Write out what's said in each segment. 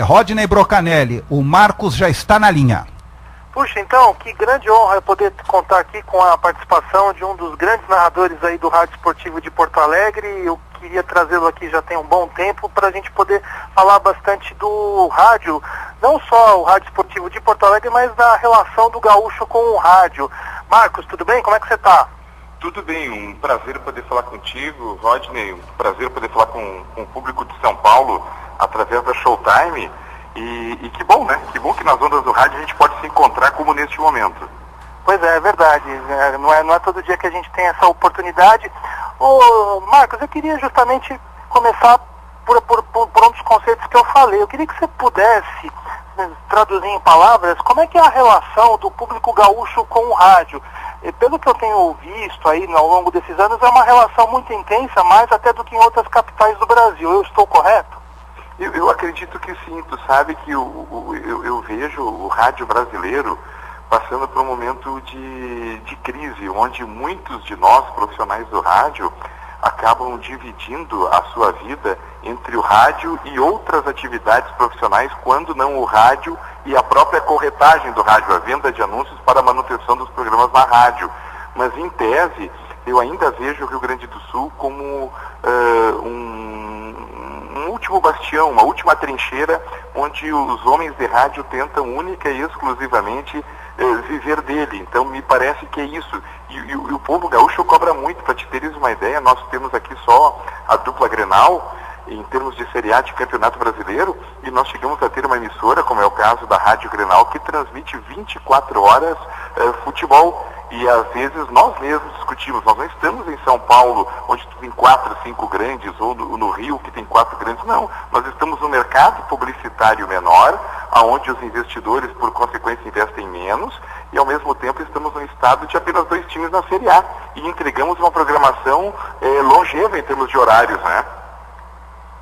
Rodney Brocanelli, o Marcos já está na linha. Puxa, então, que grande honra eu poder contar aqui com a participação de um dos grandes narradores aí do Rádio Esportivo de Porto Alegre. Eu queria trazê-lo aqui já tem um bom tempo para a gente poder falar bastante do rádio, não só o Rádio Esportivo de Porto Alegre, mas da relação do gaúcho com o rádio. Marcos, tudo bem? Como é que você está? Tudo bem, um prazer poder falar contigo, Rodney, um prazer poder falar com o público de São Paulo através da Showtime. E que bom, né? Que bom que nas ondas do rádio a gente pode se encontrar como neste momento. Pois é verdade. Não é todo dia que a gente tem essa oportunidade. Ô, Marcos, eu queria justamente começar por um dos conceitos que eu falei. Eu queria que você pudesse traduzir em palavras como é que é a relação do público gaúcho com o rádio. E pelo que eu tenho visto aí ao longo desses anos, é uma relação muito intensa, mais até do que em outras capitais do Brasil. Eu estou correto? Eu acredito que sim. Tu sabe que eu vejo o rádio brasileiro passando por um momento de crise, onde muitos de nós, profissionais do rádio, acabam dividindo a sua vida entre o rádio e outras atividades profissionais, quando não o rádio e a própria corretagem do rádio, a venda de anúncios para a manutenção dos programas na rádio. Mas, em tese, eu ainda vejo o Rio Grande do Sul como um último bastião, uma última trincheira, onde os homens de rádio tentam única e exclusivamente viver dele. Então me parece que é isso. E o povo gaúcho cobra muito. Para te teres uma ideia, nós temos aqui só a dupla Grenal em termos de Série A de Campeonato Brasileiro, e nós chegamos a ter uma emissora, como é o caso da Rádio Grenal, que transmite 24 horas futebol. E às vezes nós mesmos discutimos, nós não estamos em São Paulo, onde tem 4, 5 grandes, ou no Rio, que tem 4 grandes, não. Nós estamos no mercado publicitário menor, onde os investidores, por consequência, investem menos, e ao mesmo tempo estamos num estado de apenas 2 times na Série A. E entregamos uma programação longeva em termos de horários, né?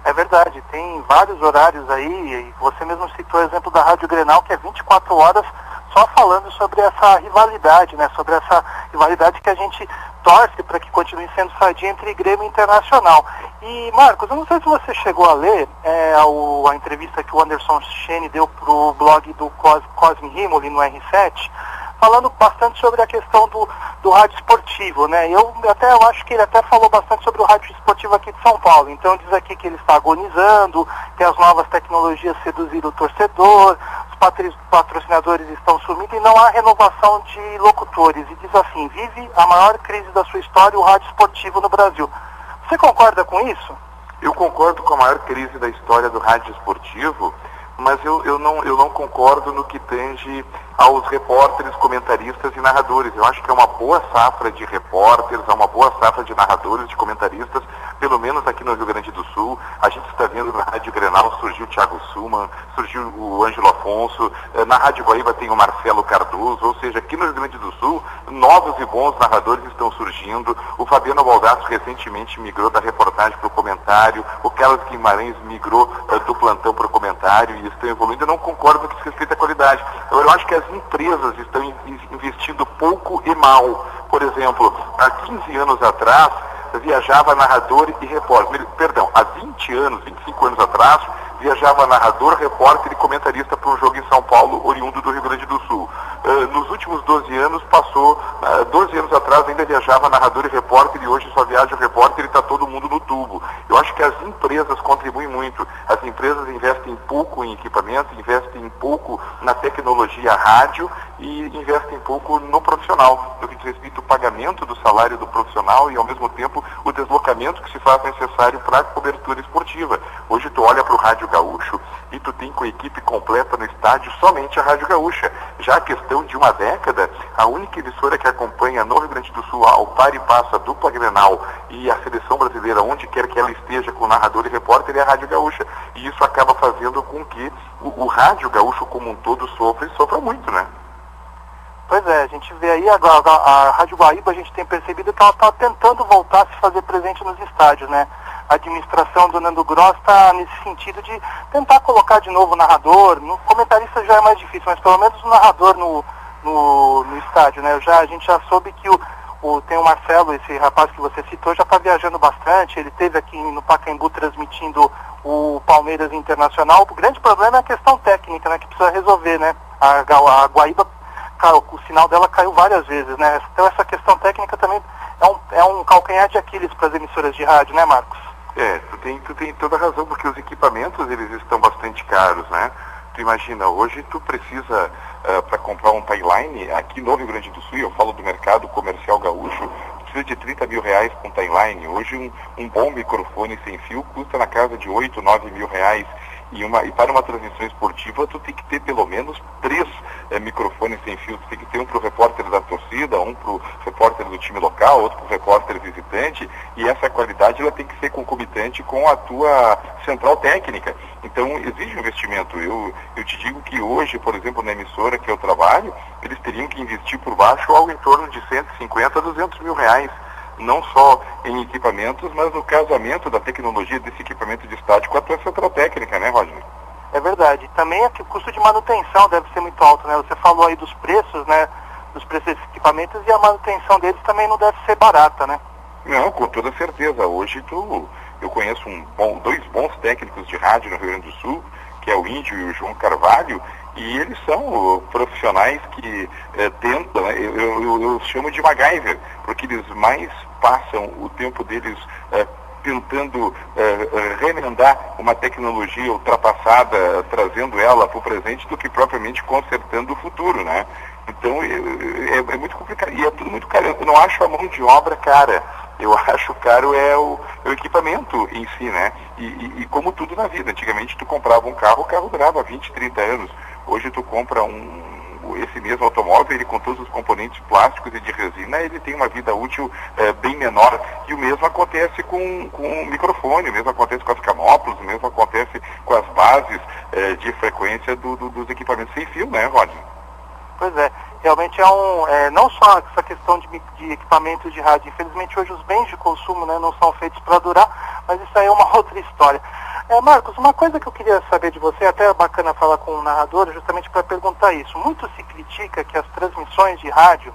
É verdade, tem vários horários aí, e você mesmo citou o exemplo da Rádio Grenal, que é 24 horas só falando sobre essa rivalidade, né? Sobre essa rivalidade que a gente torce para que continue sendo sadia entre Grêmio e Internacional. E, Marcos, eu não sei se você chegou a ler a entrevista que o Anderson Chene deu para o blog do Cosme Rimoli no R7, falando bastante sobre a questão do rádio esportivo, né? Eu acho que ele até falou bastante sobre o rádio esportivo aqui de São Paulo. Então diz aqui que ele está agonizando, que as novas tecnologias seduziram o torcedor, os patrocinadores estão sumindo e não há renovação de locutores. E diz assim: vive a maior crise da sua história o rádio esportivo no Brasil. Você concorda com isso? Eu concordo com a maior crise da história do rádio esportivo, mas eu não concordo no que tange aos repórteres, comentaristas e narradores. Eu acho que é uma boa safra de repórteres, é uma boa safra de narradores, de comentaristas, pelo menos aqui no Rio Grande do Sul. A gente está vendo na Rádio Grenal, surgiu o Thiago Suman, surgiu o Ângelo Afonso, na Rádio Guaíba tem o Marcelo Cardoso, ou seja, aqui no Rio Grande do Sul, novos e bons narradores estão surgindo. O Fabiano Baldasso recentemente migrou da reportagem para o comentário, o Carlos Guimarães migrou do plantão para o comentário e estão evoluindo. Eu não concordo no que diz respeito à qualidade. Eu acho que as empresas estão investindo pouco e mal. Por exemplo, há 15 anos atrás, viajava narrador e repórter. Perdão, há 20 anos, 25 anos atrás, viajava narrador, repórter e comentarista para um jogo em São Paulo, oriundo do Rio Grande do Sul. Nos últimos 12 anos, 12 anos atrás ainda viajava narrador e repórter, e hoje só viaja o repórter e está todo mundo no tubo. Eu acho que as empresas contribuem muito. As empresas investem pouco em equipamento, investem pouco na tecnologia rádio e investem pouco no profissional, no que diz respeito ao pagamento do salário do profissional e, ao mesmo tempo, o deslocamento que se faz necessário para a cobertura esportiva. Hoje tu olha para o Rádio Gaúcho e tu tem com a equipe completa no estádio somente a Rádio Gaúcha. Já a questão de uma década, a única emissora que acompanha no Rio Grande do Sul ao par e passo a dupla Grenal e a seleção brasileira, onde quer que ela esteja com narrador e repórter, é a Rádio Gaúcha. E isso acaba fazendo com que o Rádio Gaúcho como um todo sofra muito, né? Pois é, a gente vê aí a Rádio Guaíba, a gente tem percebido que ela está tentando voltar a se fazer presente nos estádios, né? A administração do Nando Gross está nesse sentido de tentar colocar de novo o narrador. No comentarista já é mais difícil, mas pelo menos o narrador no estádio, né? A gente já soube que tem o Marcelo, esse rapaz que você citou, já está viajando bastante, ele esteve aqui no Pacaembu transmitindo o Palmeiras Internacional. O grande problema é a questão técnica, né, que precisa resolver, né? A Guaíba, o sinal dela caiu várias vezes, né? Então essa questão técnica também é um calcanhar de Aquiles para as emissoras de rádio, né, Marcos? Tu tem toda a razão, porque os equipamentos, eles estão bastante caros, né? Tu imagina, hoje tu precisa, para comprar um timeline, aqui no Rio Grande do Sul, eu falo do mercado comercial gaúcho, precisa de 30 mil reais com timeline. Hoje um bom microfone sem fio custa na casa de 8, 9 mil reais. E para uma transmissão esportiva, tu tem que ter pelo menos 3 microfones sem fio. Tu tem que ter um para o repórter da torcida, um para o repórter do time local, outro para o repórter visitante. E essa qualidade ela tem que ser concomitante com a tua central técnica. Então, exige um investimento. Eu te digo que hoje, por exemplo, na emissora que eu trabalho, eles teriam que investir por baixo algo em torno de 150 a 200 mil reais. Não só em equipamentos, mas no casamento da tecnologia desse equipamento de estádio com a tua central técnica, né, Rodney? É verdade. Também o custo de manutenção deve ser muito alto, né? Você falou aí dos preços, né? Dos preços desses equipamentos, e a manutenção deles também não deve ser barata, né? Não, com toda certeza. Hoje eu conheço dois bons técnicos de rádio no Rio Grande do Sul, que é o Índio e o João Carvalho, e eles são profissionais que tentam, né? Eu chamo de MacGyver, porque eles mais passam o tempo deles tentando remendar uma tecnologia ultrapassada, trazendo ela para o presente, do que propriamente consertando o futuro, né? Então é muito complicado, e é tudo muito caro. Eu não acho a mão de obra cara. Eu acho caro o equipamento em si, né? E como tudo na vida, antigamente tu comprava um carro, o carro durava 20, 30 anos. Hoje tu compra esse mesmo automóvel, ele com todos os componentes plásticos e de resina, ele tem uma vida útil bem menor. E o mesmo acontece com o microfone, o mesmo acontece com as canóplas, o mesmo acontece com as bases de frequência dos equipamentos sem fio, né, Rodney? Pois é, realmente não só essa questão de equipamentos de rádio. Infelizmente hoje os bens de consumo, né, não são feitos para durar, mas isso aí é uma outra história. Marcos, uma coisa que eu queria saber de você, até é bacana falar com o narrador, justamente para perguntar isso. Muito se critica que as transmissões de rádio,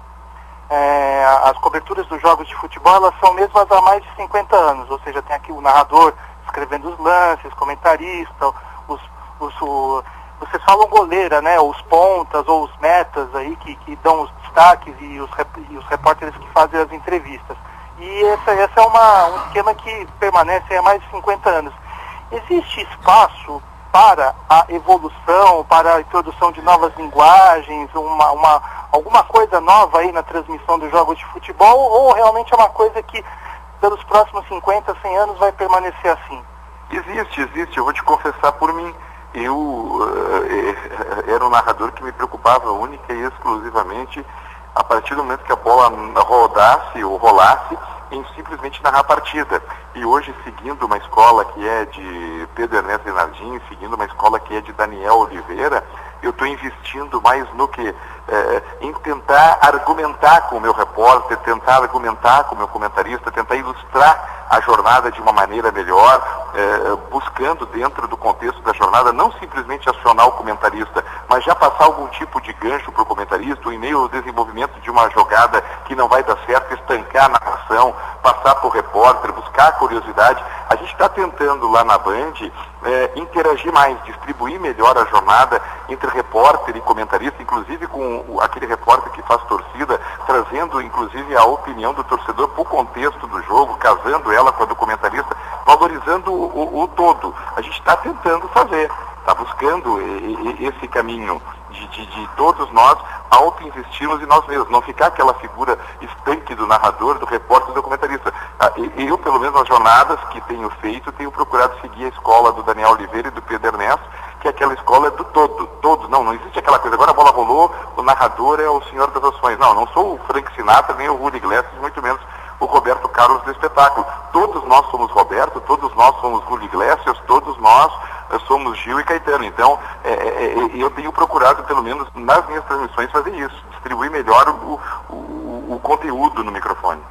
as coberturas dos jogos de futebol, elas são mesmas há mais de 50 anos, ou seja, tem aqui o narrador escrevendo os lances, comentarista, vocês falam goleira, né, os pontas ou os metas aí que dão os destaques e os repórteres que fazem as entrevistas. E esse é um esquema que permanece há mais de 50 anos. Existe espaço para a evolução, para a introdução de novas linguagens, alguma coisa nova aí na transmissão dos jogos de futebol, ou realmente é uma coisa que pelos próximos 50, 100 anos vai permanecer assim? Existe. Eu vou te confessar por mim. Eu era um narrador que me preocupava única e exclusivamente a partir do momento que a bola rodasse ou rolasse, em simplesmente narrar a partida. E hoje, seguindo uma escola que é de Pedro Ernesto Renardinho, seguindo uma escola que é de Daniel Oliveira, eu estou investindo mais no que? Em tentar argumentar com o meu repórter, tentar argumentar com o meu comentarista, tentar ilustrar a jornada de uma maneira melhor, buscando dentro do contexto da jornada, não simplesmente acionar o comentarista, mas já passar algum tipo de gancho para o comentarista, ou em meio ao desenvolvimento de uma jogada que não vai dar certo, estancar a narração, passar para o repórter, buscar a curiosidade. A gente está tentando lá na Band interagir mais, distribuir melhor a jornada entre repórter e comentarista, inclusive com aquele repórter que faz torcida, trazendo inclusive a opinião do torcedor para o contexto do jogo, casando ela com a do comentarista, valorizando o todo. A gente está tentando fazer, está buscando esse caminho de todos nós auto-investirmos em nós mesmos, não ficar aquela figura estanque do narrador, do repórter, do comentarista. Eu, pelo menos nas jornadas que tenho feito, tenho procurado seguir a escola do Daniel Oliveira e do Pedro Ernesto, que é aquela escola do todos. Não existe aquela coisa, agora a bola rolou, o narrador é o senhor das ações. Não sou o Frank Sinatra, nem o Rudy Iglesias, muito menos o Roberto Carlos do espetáculo. Todos nós somos Roberto, todos nós somos Rudy Iglesias, todos nós somos Gil e Caetano. Então, eu tenho procurado, pelo menos nas minhas transmissões, fazer isso, distribuir melhor o conteúdo no microfone.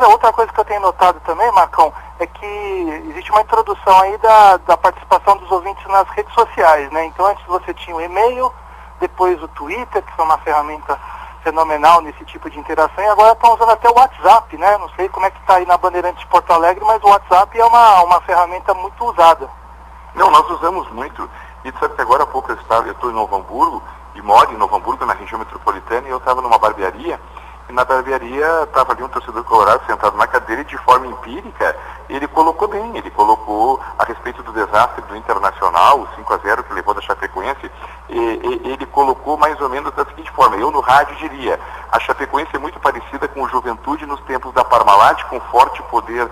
Outra coisa que eu tenho notado também, Marcão, é que existe uma introdução aí da participação dos ouvintes nas redes sociais, né? Então antes você tinha o e-mail, depois o Twitter, que foi uma ferramenta fenomenal nesse tipo de interação, e agora estão usando até o WhatsApp, né? Não sei como é que está aí na Bandeirantes de Porto Alegre, mas o WhatsApp é uma ferramenta muito usada. Não, nós usamos muito. E sabe que agora há pouco eu estou em Novo Hamburgo, e moro em Novo Hamburgo, na região metropolitana, e eu estava numa barbearia, e na barbearia estava ali um torcedor colorado sentado na cadeira, e de forma empírica ele colocou a respeito do desastre do Internacional, o 5-0 que levou da Chapecoense, ele colocou mais ou menos da seguinte forma: eu no rádio diria, a Chapecoense é muito parecida com o Juventude nos tempos da Parmalat, com forte poder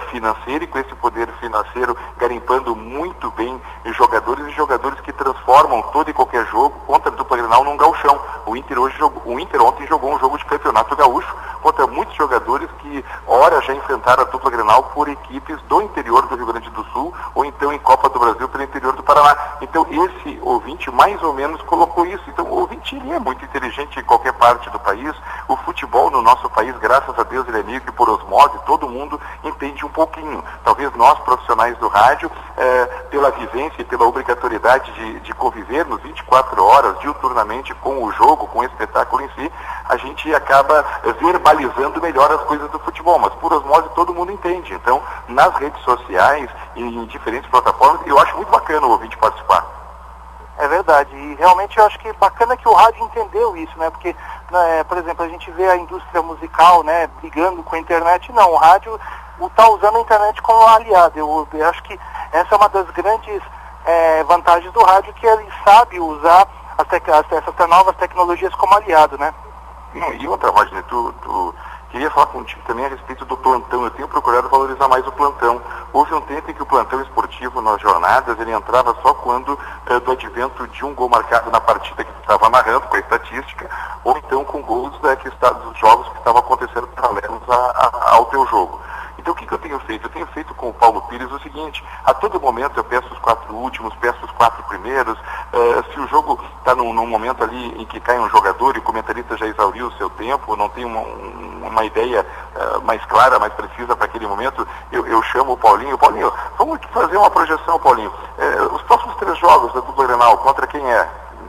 financeiro, e com esse poder financeiro garimpando muito bem jogadores, e jogadores que transformam todo e qualquer jogo contra a dupla Grenal num gauchão. O Inter ontem jogou um jogo de campeonato gaúcho contra muitos jogadores que ora já enfrentaram a dupla Grenal por equipes do interior do Rio Grande do Sul, ou então em Copa do Brasil pelo interior do Paraná. Então esse ouvinte mais ou menos colocou isso. Então o ouvinte ele é muito inteligente em qualquer parte do país. O futebol no nosso país, graças a Deus, ele é meio que por osmose, todo mundo entende um pouquinho. Talvez nós, profissionais do rádio, pela vivência e pela obrigatoriedade de conviver nos 24 horas, diuturnamente, com o jogo, com o espetáculo em si, a gente acaba verbalizando melhor as coisas do futebol, mas por osmose todo mundo entende. Então, nas redes sociais e em diferentes plataformas, eu acho muito bacana o ouvinte participar. É verdade, e realmente eu acho que bacana que o rádio entendeu isso, né? Porque, por exemplo, a gente vê a indústria musical, né, brigando com a internet. Não, o rádio está usando a internet como aliado. Eu acho que essa é uma das grandes vantagens do rádio, que ele sabe usar essas novas tecnologias como aliado, né? E outra, Rodney, tu queria falar contigo também a respeito do plantão. Eu tenho procurado valorizar mais o plantão. Houve um tempo em que o plantão esportivo nas jornadas, ele entrava só quando do advento de um gol marcado na partida que tu estava narrando, com a estatística, ou então com gols dos jogos que estavam acontecendo paralelos ao teu jogo. Então o que eu tenho feito? Eu tenho feito com o Paulo Pires o seguinte: a todo momento eu peço os 4 últimos, peço os 4 primeiros. Se o jogo está num momento ali em que cai um jogador e o comentarista já exauriu o seu tempo, não tem uma ideia mais clara, mais precisa para aquele momento, eu chamo o Paulinho. Paulinho, vamos fazer uma projeção, Paulinho. Os próximos 3 jogos da dupla Grenal, contra quem é?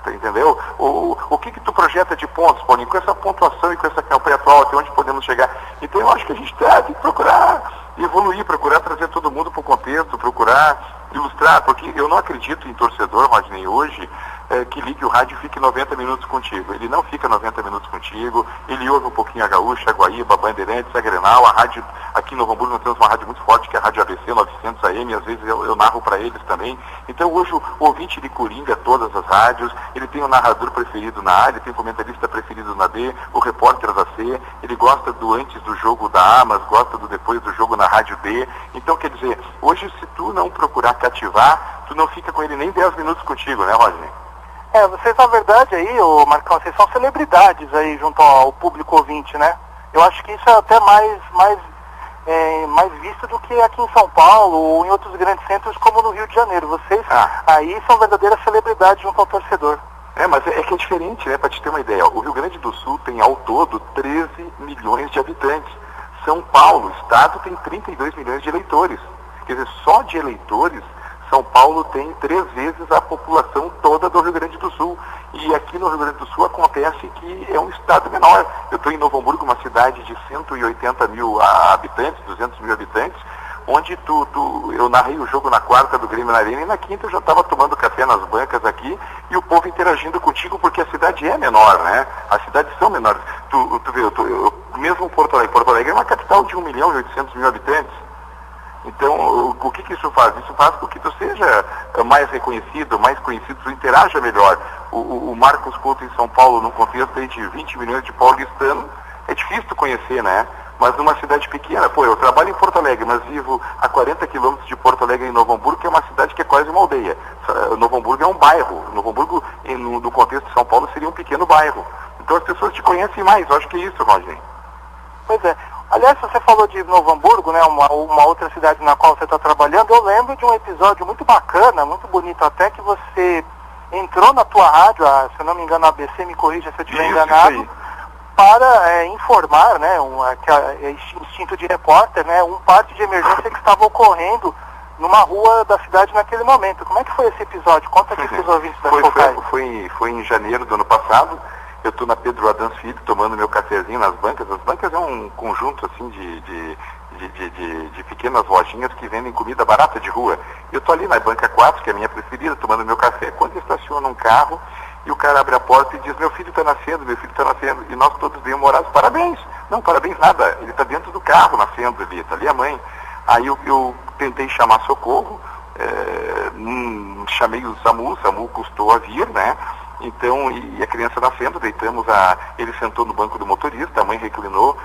Entendeu? O que tu projeta de pontos, Paulinho, com essa pontuação e com essa campanha atual, até onde podemos chegar? Então eu acho que a gente tem que procurar evoluir, procurar trazer todo mundo para o contexto, procurar ilustrar, porque eu não acredito em torcedor, Rodney, hoje, que ligue o rádio e fique 90 minutos contigo. Ele não fica 90 minutos contigo, ele ouve um pouquinho a Gaúcha, a Guaíba, a Bandeirantes, a Grenal, a rádio, aqui em Novo Hamburgo nós temos uma rádio muito forte, que é a Rádio ABC 900 AM, às vezes eu narro para eles também. Então hoje o ouvinte de coringa todas as rádios, ele tem o narrador preferido na A, ele tem o comentarista preferido na B, o repórter da C, ele gosta do antes do jogo da A, mas gosta do depois do jogo na Rádio D. Então, quer dizer, hoje se tu não procurar cativar, tu não fica com ele nem 10 minutos contigo, né, Rodney? Vocês, na verdade, aí, Marcão, vocês são celebridades aí junto ao público ouvinte, né? Eu acho que isso é até mais visto do que aqui em São Paulo ou em outros grandes centros como no Rio de Janeiro. Vocês aí são verdadeiras celebridades junto ao torcedor. Mas é que é diferente, né? Para te ter uma ideia, o Rio Grande do Sul tem ao todo 13 milhões de habitantes. São Paulo, o estado, tem 32 milhões de eleitores. Quer dizer, só de eleitores, São Paulo tem 3 vezes a população toda do Rio Grande do Sul. E aqui no Rio Grande do Sul acontece que é um estado menor. Eu estou em Novo Hamburgo, uma cidade de 180 mil habitantes, 200 mil habitantes, onde eu narrei o jogo na quarta do Grêmio na Arena, e na quinta eu já estava tomando café nas bancas aqui, e o povo interagindo contigo, porque a cidade é menor, né? As cidades são menores. Tu vê, mesmo Porto Alegre é uma capital de 1.800.000 habitantes. Então, o que isso faz? Isso faz com que tu seja mais reconhecido, mais conhecido, tu interaja melhor. O Marcos Couto em São Paulo, num contexto aí de 20 milhões de paulistanos, é difícil tu conhecer, né? Mas numa cidade pequena, eu trabalho em Porto Alegre, mas vivo a 40 quilômetros de Porto Alegre, em Novo Hamburgo, que é uma cidade que é quase uma aldeia. Novo Hamburgo é um bairro. Novo Hamburgo, no contexto de São Paulo, seria um pequeno bairro. Então as pessoas te conhecem mais. Eu acho que é isso, Rodney. Pois é. Aliás, você falou de Novo Hamburgo, né, uma outra cidade na qual você está trabalhando. Eu lembro de um episódio muito bacana, muito bonito até, que você entrou na tua rádio, se eu não me engano, a ABC, me corrija se eu estiver enganado, para informar, né, instinto de repórter, né, um parte de emergência que estava ocorrendo numa rua da cidade naquele momento. Como é que foi esse episódio? Conta aqui para os ouvintes da Focaí. Foi em janeiro do ano passado. eu estou na Pedro Adams Filho tomando meu cafezinho nas bancas. As bancas é um conjunto assim de pequenas lojinhas que vendem comida barata de rua. Eu estou ali na banca 4, que é a minha preferida, tomando meu café, quando estaciona um carro e o cara abre a porta e diz, meu filho está nascendo, e nós todos bem-humorados, parabéns. Não, parabéns nada, ele está dentro do carro nascendo ali, está ali a mãe. Aí eu tentei chamar socorro, chamei o SAMU custou a vir, né? Então, e a criança nascendo, ele sentou no banco do motorista, a mãe reclinou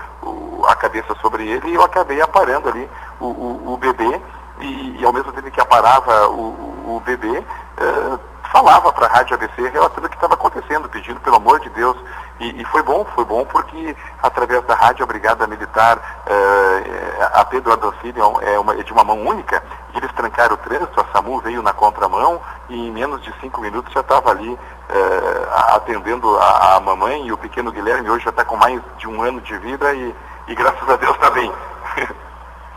a cabeça sobre ele e eu acabei aparando ali o bebê e ao mesmo tempo que aparava o bebê, falava para a Rádio ABC relatando o que estava acontecendo, pedindo pelo amor de Deus. E foi bom porque através da Rádio Brigada Militar, a Pedro Adolfini é de uma mão única, e eles trancaram o trânsito, a SAMU veio na contramão e em menos de 5 minutos já estava ali atendendo a mamãe, e o pequeno Guilherme hoje já está com mais de 1 ano de vida e graças a Deus está bem.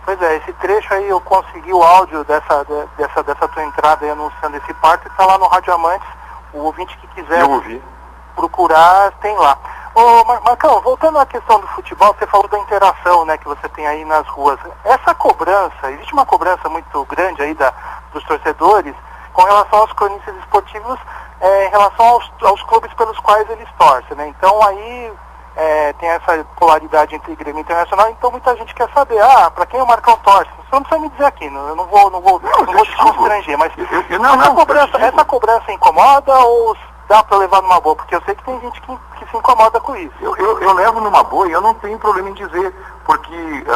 Pois é, esse trecho aí eu consegui o áudio dessa tua entrada aí anunciando esse parto, está lá no Rádio Amantes, o ouvinte que quiser procurar tem lá. Ô Marcão, voltando à questão do futebol, você falou da interação, né, que você tem aí nas ruas. Essa cobrança, existe uma cobrança muito grande aí dos torcedores com relação aos cronistas esportivos, em relação aos clubes pelos quais eles torcem, né? Então aí tem essa polaridade entre Grêmio Internacional, então muita gente quer saber, para quem o Marcão torce? Você não precisa me dizer aqui, eu não vou te constranger, mas essa cobrança incomoda ou dá para levar numa boa? Porque eu sei que tem gente que se incomoda com isso. Eu levo numa boa e eu não tenho problema em dizer, porque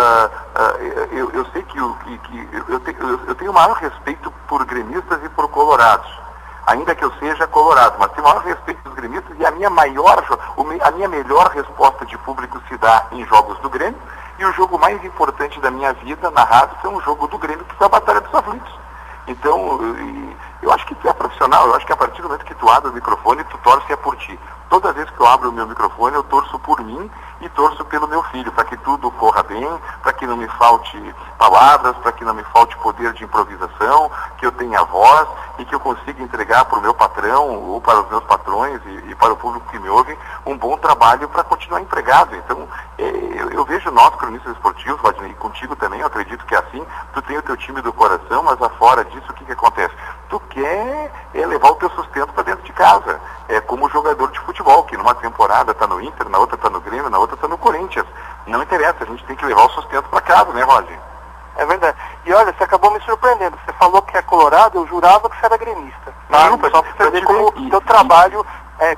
eu sei que eu tenho o maior respeito por gremistas e por colorados. Ainda que eu seja colorado, mas tenho o maior respeito dos gremistas e a minha melhor resposta de público se dá em jogos do Grêmio, e o jogo mais importante da minha vida, narrado, foi um jogo do Grêmio, que foi a Batalha dos Aflitos. Então, eu acho que tu é profissional, eu acho que a partir do momento que tu abre o microfone, tu torce por ti. Toda vez que eu abro o meu microfone, eu torço por mim e torço pelo meu filho, para que tudo corra bem, para que não me falte palavras, para que não me falte poder de improvisação, que eu tenha voz e que eu consiga entregar para o meu patrão ou para os meus patrões e para o público que me ouve um bom trabalho para continuar empregado. Então, eu vejo nós, cronistas esportivos, Vladimir, e contigo também, eu acredito que é assim, tu tem o teu time do coração, mas afora disso, o que acontece? Tu quer levar o teu sustento para dentro de casa. É como jogador de futebol, que numa temporada está no Inter, na outra está no Grêmio, na outra está no Corinthians. Não interessa, a gente tem que levar o sustento para casa, né, Roger? É verdade. E olha, você acabou me surpreendendo. Você falou que é colorado, eu jurava que você era gremista. Tá? Não, só para ver como o teu trabalho...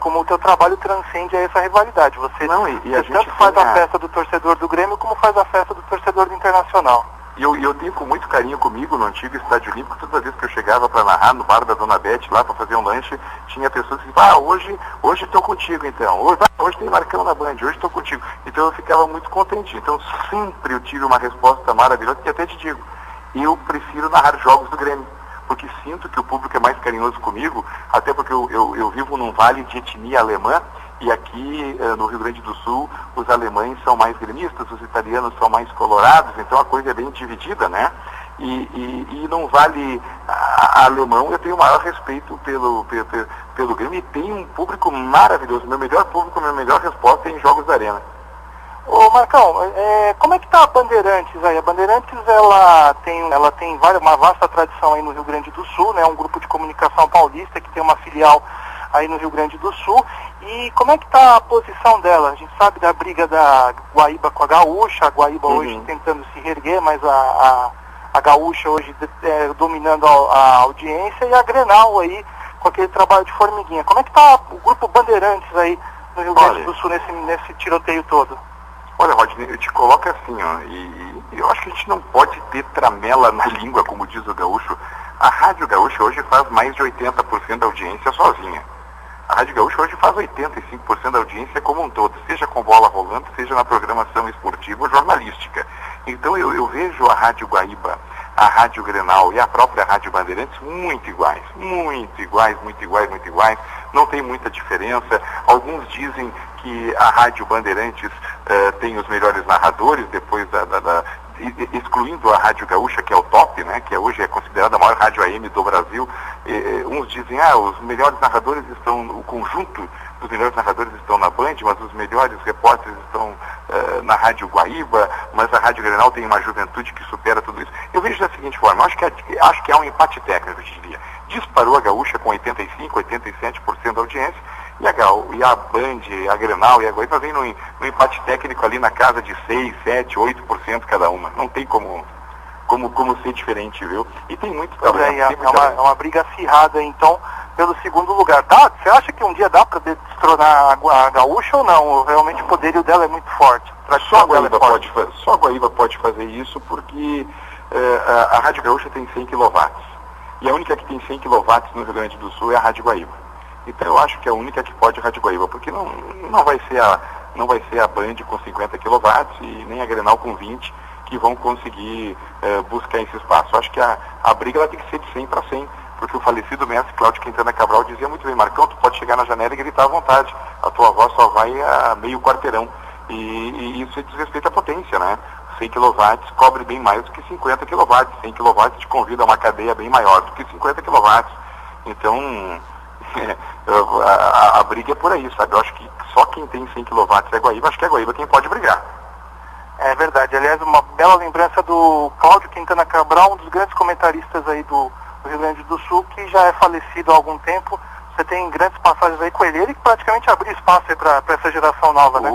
como o teu trabalho transcende essa rivalidade. Você tanto faz a festa do torcedor do Grêmio como faz a festa do torcedor do Internacional. E eu tenho com muito carinho comigo no antigo Estádio Olímpico, toda vez que eu chegava para narrar no bar da Dona Beth, lá para fazer um lanche, tinha pessoas que diziam, hoje estou contigo então, hoje tem Marcão na Band, hoje estou contigo. Então eu ficava muito contente. Então sempre eu tive uma resposta maravilhosa, que até te digo, eu prefiro narrar jogos do Grêmio, porque sinto que o público é mais carinhoso comigo, até porque eu vivo num vale de etnia alemã, e aqui no Rio Grande do Sul os alemães são mais gremistas, os italianos são mais colorados, então a coisa é bem dividida, né? E num vale alemão eu tenho o maior respeito pelo Grêmio, e tenho um público maravilhoso. Meu melhor público, minha melhor resposta é em jogos da Arena. Ô Marcão, como é que tá a Bandeirantes aí? A Bandeirantes ela tem uma vasta tradição aí no Rio Grande do Sul, né? Um grupo de comunicação paulista que tem uma filial aí no Rio Grande do Sul. E como é que tá a posição dela? A gente sabe da briga da Guaíba com a Gaúcha, a Guaíba hoje tentando se reerguer, mas a Gaúcha hoje dominando a audiência, e a Grenal aí com aquele trabalho de formiguinha. Como é que tá o grupo Bandeirantes aí no Rio Grande do Sul nesse tiroteio todo? Olha, Rodney, eu te coloco assim, e eu acho que a gente não pode ter tramela na língua, como diz o gaúcho. A Rádio Gaúcha hoje faz mais de 80% da audiência sozinha. A Rádio Gaúcha hoje faz 85% da audiência como um todo, seja com bola rolando, seja na programação esportiva ou jornalística. Então eu vejo a Rádio Guaíba, a Rádio Grenal e a própria Rádio Bandeirantes muito iguais. Não tem muita diferença. Alguns dizem que a Rádio Bandeirantes tem os melhores narradores depois excluindo a Rádio Gaúcha, que é o top, né, que hoje é considerada a maior rádio AM do Brasil, uns dizem, os melhores narradores estão, o conjunto dos melhores narradores estão na Band, mas os melhores repórteres estão na Rádio Guaíba, mas a Rádio Grenal tem uma juventude que supera tudo isso. Eu vejo da seguinte forma, acho que há um empate técnico, eu diria. Disparou a Gaúcha com 85%, 87% da audiência, e a Band, a Grenal e a Guaíba vem no empate técnico ali na casa de 6%, 7%, 8% cada uma. Não tem como ser diferente, viu? E tem muito também. É uma briga acirrada, então, pelo segundo lugar. Você acha que um dia dá para destronar a Gaúcha ou não? Realmente o poderio dela é muito forte. Só a Guaíba pode fazer isso porque a Rádio Gaúcha tem 100 kW. E a única que tem 100 kW no Rio Grande do Sul é a Rádio Guaíba. Então eu acho que é a única que pode a Rádio Guaíba, porque não vai ser a Band com 50 kW e nem a Grenal com 20 que vão conseguir buscar esse espaço. Eu acho que a briga ela tem que ser de 100 para 100, porque o falecido mestre Cláudio Quintana Cabral dizia muito bem, Marcão, tu pode chegar na janela e gritar à vontade, a tua voz só vai a meio quarteirão. E isso diz respeito à potência, né? 100 kW cobre bem mais do que 50 kW. 100 kW te convida a uma cadeia bem maior do que 50 kW. Então, a briga é por aí, sabe? Eu acho que só quem tem 100 kW é Guaíba, acho que é Guaíba quem pode brigar. É verdade. Aliás, uma bela lembrança do Cláudio Quintana Cabral, um dos grandes comentaristas aí do Rio Grande do Sul, que já é falecido há algum tempo. Você tem grandes passagens aí com ele que praticamente abriu espaço aí para essa geração nova, né?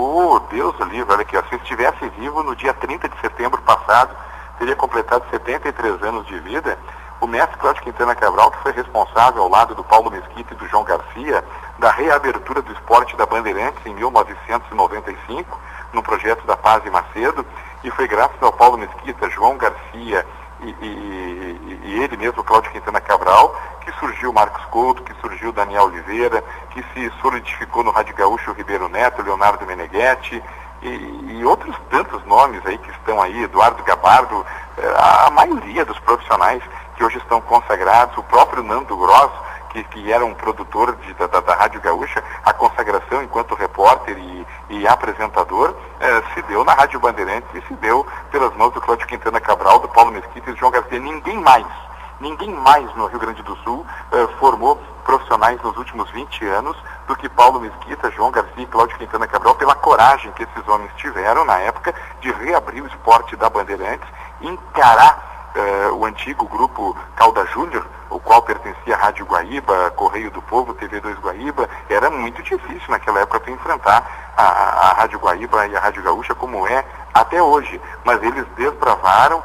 Deus do livro, olha aqui, ó, se estivesse vivo no dia 30 de setembro passado, teria completado 73 anos de vida. O mestre Cláudio Quintana Cabral, que foi responsável ao lado do Paulo Mesquita e do João Garcia, da reabertura do esporte da Bandeirantes em 1995, no projeto da Paz e Macedo, e foi graças ao Paulo Mesquita, João Garcia e ele mesmo, Cláudio Quintana Cabral, que surgiu o Marcos Couto, que surgiu o Daniel Oliveira, que se solidificou no Rádio Gaúcho o Ribeiro Neto, Leonardo Meneghetti, e outros tantos nomes aí que estão aí, Eduardo Gabardo, a maioria dos profissionais que hoje estão consagrados, o próprio Nando Gross, que era um produtor da Rádio Gaúcha, a consagração enquanto repórter e apresentador, se deu na Rádio Bandeirantes e se deu pelas mãos do Cláudio Quintana Cabral, do Paulo Mesquita e do João Garcia. Ninguém mais no Rio Grande do Sul formou profissionais nos últimos 20 anos do que Paulo Mesquita, João Garcia e Cláudio Quintana Cabral, pela coragem que esses homens tiveram na época de reabrir o esporte da Bandeirantes, encarar o antigo grupo Calda Júnior, o qual pertencia à Rádio Guaíba, Correio do Povo, TV2 Guaíba. Era muito difícil naquela época para enfrentar a Rádio Guaíba e a Rádio Gaúcha como é até hoje. Mas eles desbravaram,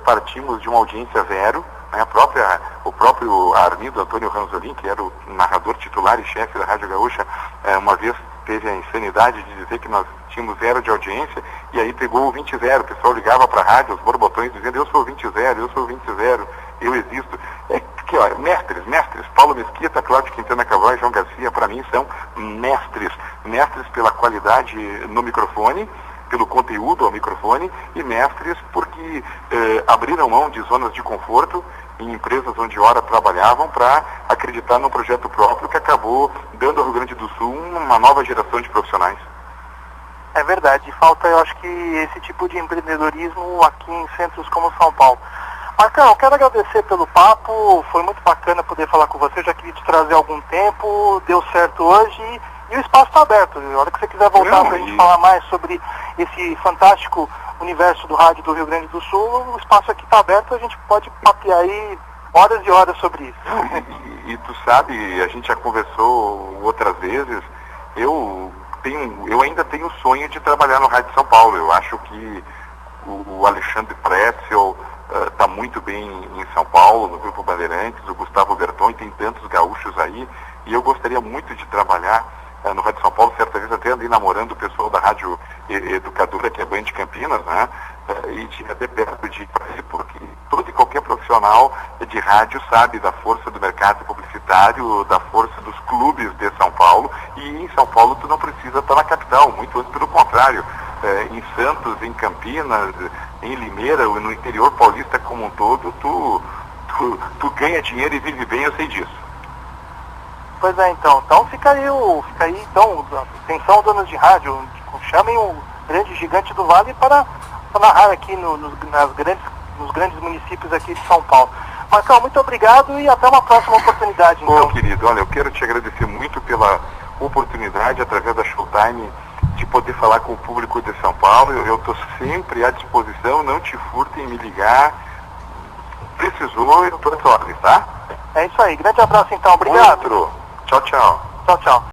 partimos de uma audiência zero, né? O próprio Armindo Antônio Ranzolin, que era o narrador titular e chefe da Rádio Gaúcha, uma vez teve a insanidade de dizer que nós tínhamos 0 de audiência, e aí pegou o 20-0, o pessoal ligava para a rádio, os borbotões, dizendo, eu sou o 20-0, eu sou o 20-0, eu existo. Mestres, Paulo Mesquita, Cláudio Quintana Cabral e João Garcia, para mim são mestres pela qualidade no microfone, pelo conteúdo ao microfone, e mestres porque abriram mão de zonas de conforto em empresas onde ora trabalhavam para acreditar num projeto próprio que acabou dando ao Rio Grande do Sul uma nova geração de profissionais. É verdade, falta, eu acho que esse tipo de empreendedorismo aqui em centros como São Paulo. Marcão, eu quero agradecer pelo papo, foi muito bacana poder falar com você, já queria te trazer há algum tempo, deu certo hoje e o espaço está aberto. A hora que você quiser voltar para a gente falar mais sobre esse fantástico universo do rádio do Rio Grande do Sul, o espaço aqui está aberto, a gente pode papear aí horas e horas sobre isso. E tu sabe, a gente já conversou outras vezes, eu ainda tenho o sonho de trabalhar no Rádio São Paulo. Eu acho que o Alexandre Pretzel está muito bem em São Paulo, no Grupo Bandeirantes, o Gustavo Berton, e tem tantos gaúchos aí, e eu gostaria muito de trabalhar no Rádio São Paulo. Certa vez até andei namorando o pessoal da Rádio Educadora, que é Band Campinas, né? E tinha até perto de ir para ele, porque todo e qualquer profissional de rádio sabe da força do mercado publicitário, da força dos clubes de São Paulo, e em São Paulo tu não precisa estar na capital, muito antes pelo contrário. Em Santos, em Campinas, em Limeira, no interior paulista como um todo, tu ganha dinheiro e vive bem, eu sei disso. Pois é, então fica aí, atenção, donos de rádio, chamem o grande gigante do Vale para narrar aqui nos grandes municípios aqui de São Paulo. Marcão, muito obrigado e até uma próxima oportunidade. Então. Querido, olha, eu quero te agradecer muito pela oportunidade, através da Showtime, de poder falar com o público de São Paulo. Eu estou sempre à disposição, não te furtem em me ligar. Precisou, eu estou às ordens, tá? É isso aí, grande abraço então, obrigado. Outro. Tchau, tchau. Tchau, tchau.